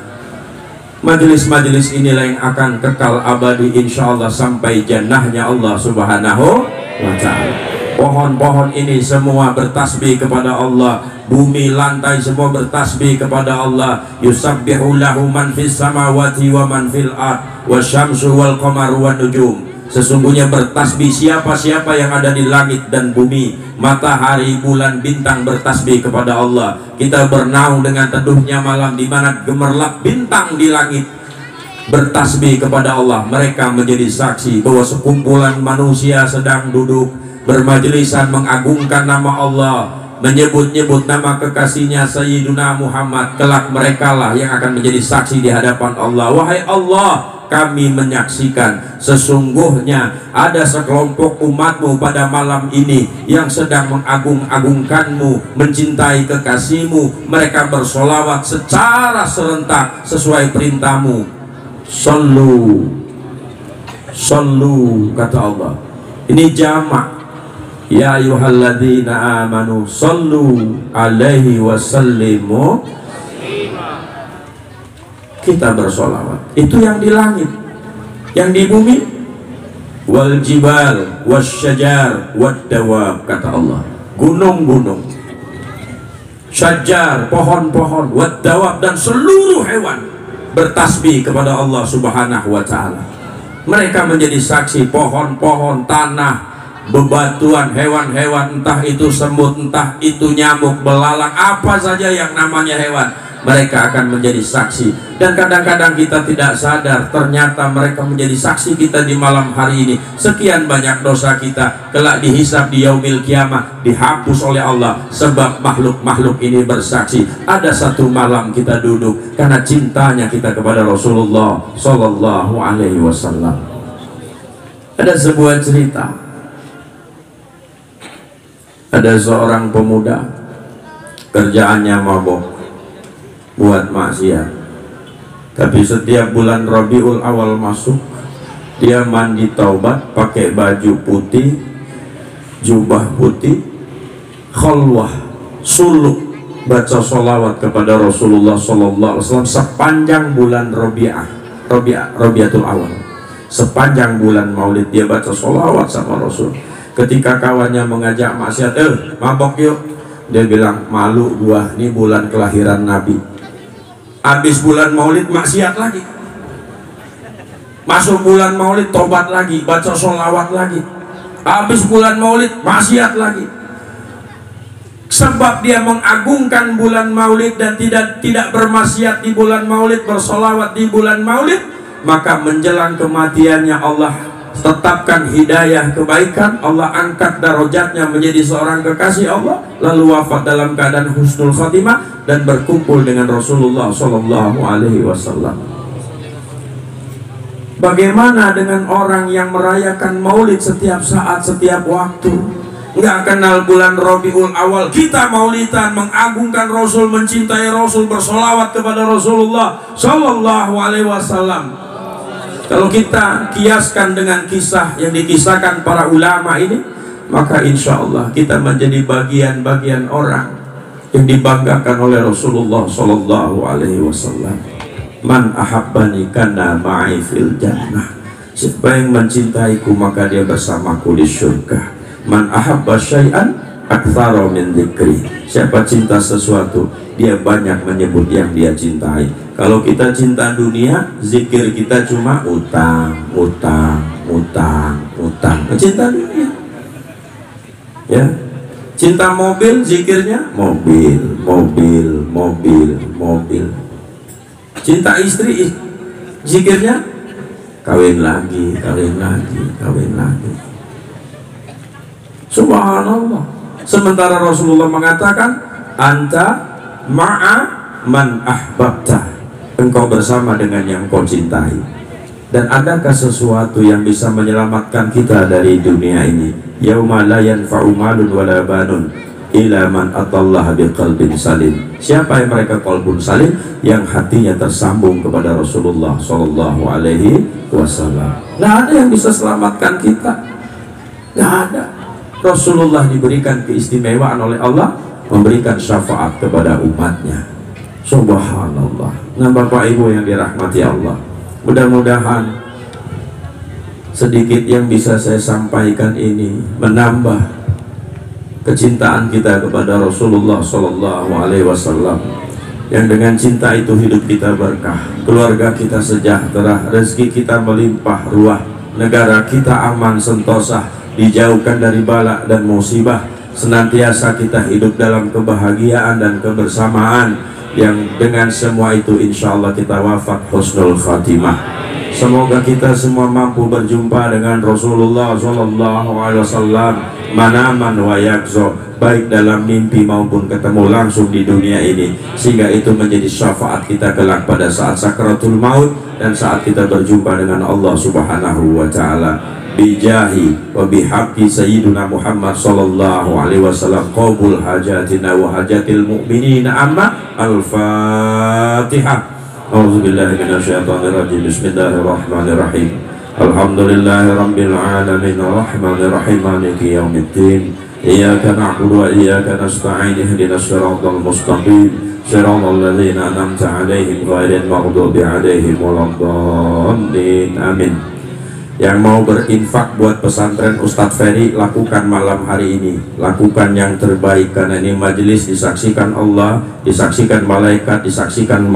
Majelis-majelis inilah yang akan kekal abadi insyaallah sampai jannahnya Allah Subhanahu wa ta'ala. Pohon-pohon ini semua bertasbih kepada Allah, bumi, lantai semua bertasbih kepada Allah. Yusabbihu lahu man fis samawati wa man fil ard wasyamsu wal qamaru wan nujum. Sesungguhnya bertasbih siapa-siapa yang ada di langit dan bumi, matahari, bulan, bintang bertasbih kepada Allah. Kita bernaung dengan teduhnya malam di mana gemerlap bintang di langit bertasbih kepada Allah. Mereka menjadi saksi bahwa sekumpulan manusia sedang duduk bermajlisan mengagungkan nama Allah, menyebut-nyebut nama kekasihnya Sayyiduna Muhammad. Kelak merekalah yang akan menjadi saksi di hadapan Allah. Wahai Allah, kami menyaksikan sesungguhnya ada sekelompok umatmu pada malam ini yang sedang mengagung-agungkanmu, mencintai kekasihmu. Mereka bersolawat secara serentak sesuai perintahmu. Sallu, sallu, kata Allah. Ini jamak. Ya ayyuhalladzina amanu sallu alaihi wasallimu. Kita bersolawat. Itu yang di langit. Yang di bumi, wal jibal wasyajar waddawab, kata Allah. Gunung-gunung, syajar, pohon-pohon, waddawab, dan seluruh hewan bertasbih kepada Allah Subhanahu wa ta'ala. Mereka menjadi saksi. Pohon-pohon, tanah, bebatuan, hewan-hewan, entah itu semut, entah itu nyamuk, belalang, apa saja yang namanya hewan, mereka akan menjadi saksi. Dan kadang-kadang kita tidak sadar, ternyata mereka menjadi saksi kita di malam hari ini. Sekian banyak dosa kita kelak dihisab di yaumil kiamah, dihapus oleh Allah sebab makhluk-makhluk ini bersaksi. Ada satu malam kita duduk karena cintanya kita kepada Rasulullah Sallallahu Alaihi Wasallam. Ada sebuah cerita. Ada seorang pemuda, kerjaannya mabok, buat maksiat. Tapi setiap bulan Rabiul Awal masuk, dia mandi taubat, pakai baju putih, jubah putih, khalwah, suluk, baca sholawat kepada Rasulullah Sallallahu Alaihi Wasallam sepanjang bulan Rabiatul Awal. Sepanjang bulan Maulid dia baca sholawat sama Rasul. Ketika kawannya mengajak maksiat, mabok yuk, dia bilang, malu gua, ini bulan kelahiran Nabi. Habis bulan Maulid maksiat lagi, masuk bulan Maulid tobat lagi, baca sholawat lagi. Habis bulan Maulid maksiat lagi. Sebab dia mengagungkan bulan Maulid dan tidak bermaksiat di bulan Maulid, bersolawat di bulan Maulid, maka menjelang kematiannya Allah tetapkan hidayah kebaikan, Allah angkat darajatnya menjadi seorang kekasih Allah, lalu wafat dalam keadaan husnul khatimah dan berkumpul dengan Rasulullah Sallallahu Alaihi Wasallam. Bagaimana dengan orang yang merayakan Maulid setiap saat, setiap waktu? Nggak kenal bulan Rabiul Awal, kita maulidan, mengagungkan Rasul, mencintai Rasul, bersolawat kepada Rasulullah Sallallahu Alaihi Wasallam. Kalau kita kiaskan dengan kisah yang dikisahkan para ulama ini, maka insya Allah kita menjadi bagian-bagian orang yang dibanggakan oleh Rasulullah Sallallahu Alaihi Wasallam. Man ahabbani kana ma'i fil jannah. Siapa yang mencintaiku maka dia bersamaku di surga. Man ahabba syai'an aktsara min dzikri. Siapa cinta sesuatu, dia banyak menyebut yang dia cintai. Kalau kita cinta dunia, zikir kita cuma utang, utang, utang, utang. Cinta dunia, ya. Cinta mobil, zikirnya mobil, mobil, mobil, mobil. Cinta istri, zikirnya kawin lagi, kawin lagi, kawin lagi. Subhanallah. Sementara Rasulullah mengatakan, anta ma'a man ahbabta. Engkau bersama dengan yang kau cintai. Dan adakah sesuatu yang bisa menyelamatkan kita dari dunia ini? Yauma la yanfa'u malun wala banun. ila man atallaha biqalbin salim. Siapa yang mereka qalbun salim? Yang hatinya tersambung kepada Rasulullah sallallahu alaihi wasallam. Nggak ada yang bisa selamatkan kita, nggak ada. Rasulullah diberikan keistimewaan oleh Allah memberikan syafaat kepada umatnya. Subhanallah. Nah Bapak Ibu yang dirahmati Allah, mudah-mudahan sedikit yang bisa saya sampaikan ini menambah kecintaan kita kepada Rasulullah Sallallahu Alaihi Wasallam, yang dengan cinta itu hidup kita berkah, keluarga kita sejahtera, rezeki kita melimpah ruah, negara kita aman sentosa, dijauhkan dari bala dan musibah, senantiasa kita hidup dalam kebahagiaan dan kebersamaan, yang dengan semua itu insya Allah kita wafat husnul khatimah. Semoga kita semua mampu berjumpa dengan Rasulullah Sallallahu Alaihi Wasallam manaman wa yakzo, baik dalam mimpi maupun ketemu langsung di dunia ini, sehingga itu menjadi syafaat kita kelak pada saat sakratul maut dan saat kita berjumpa dengan Allah Subhanahu wa Ta'ala. Bijahi wa bihaqqi sayyiduna Muhammad sallallahu alaihi wasallam qabul hajatina wa hajatil mu'minina amma al-Fatihah. A'udzubillahi minasyaitonir rajim. Bismillahirrahmanirrahim. Alhamdulillahi rabbil alamin arrahmanir rahim maliki yaumiddin. Iyyaka na'budu wa iyyaka nasta'in ihdinas siratal mustaqim siratal ladzina an'amta 'alaihim ghairil maghdubi 'alaihim waladdallin. Amin. Yang mau berinfak buat pesantren Ustadz Ferry, lakukan malam hari ini, lakukan yang terbaik, karena ini majelis disaksikan Allah, disaksikan malaikat, disaksikan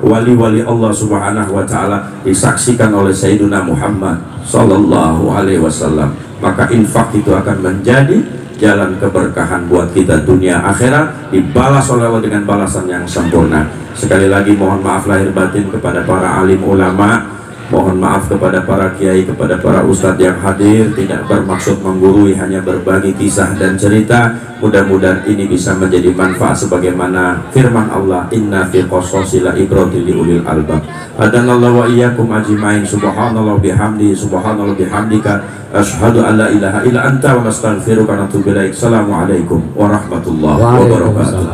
wali-wali Allah Subhanahu wa Ta'ala, disaksikan oleh Sayyiduna Muhammad Sallallahu Alaihi Wasallam. Maka infak itu akan menjadi jalan keberkahan buat kita dunia akhirat, dibalas oleh Allah dengan balasan yang sempurna. Sekali lagi mohon maaf lahir batin kepada para alim ulama, mohon maaf kepada para kiai, kepada para ustadz yang hadir, tidak bermaksud menggurui, hanya berbagi kisah dan cerita. Mudah-mudahan ini bisa menjadi manfaat sebagaimana firman Allah, inna fi qasasil ibratil liulil albab. Adanallahu wa iyyakum ajmain. Subhanallah bihamdi, subhanallah bihamdika, asyhadu an la ilaha illa anta wa nastaghfiruka wa natubu ilaik. Assalamualaikum warahmatullahi wabarakatuh.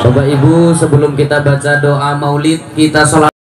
Bapak Ibu, sebelum kita baca doa maulid, kita sholat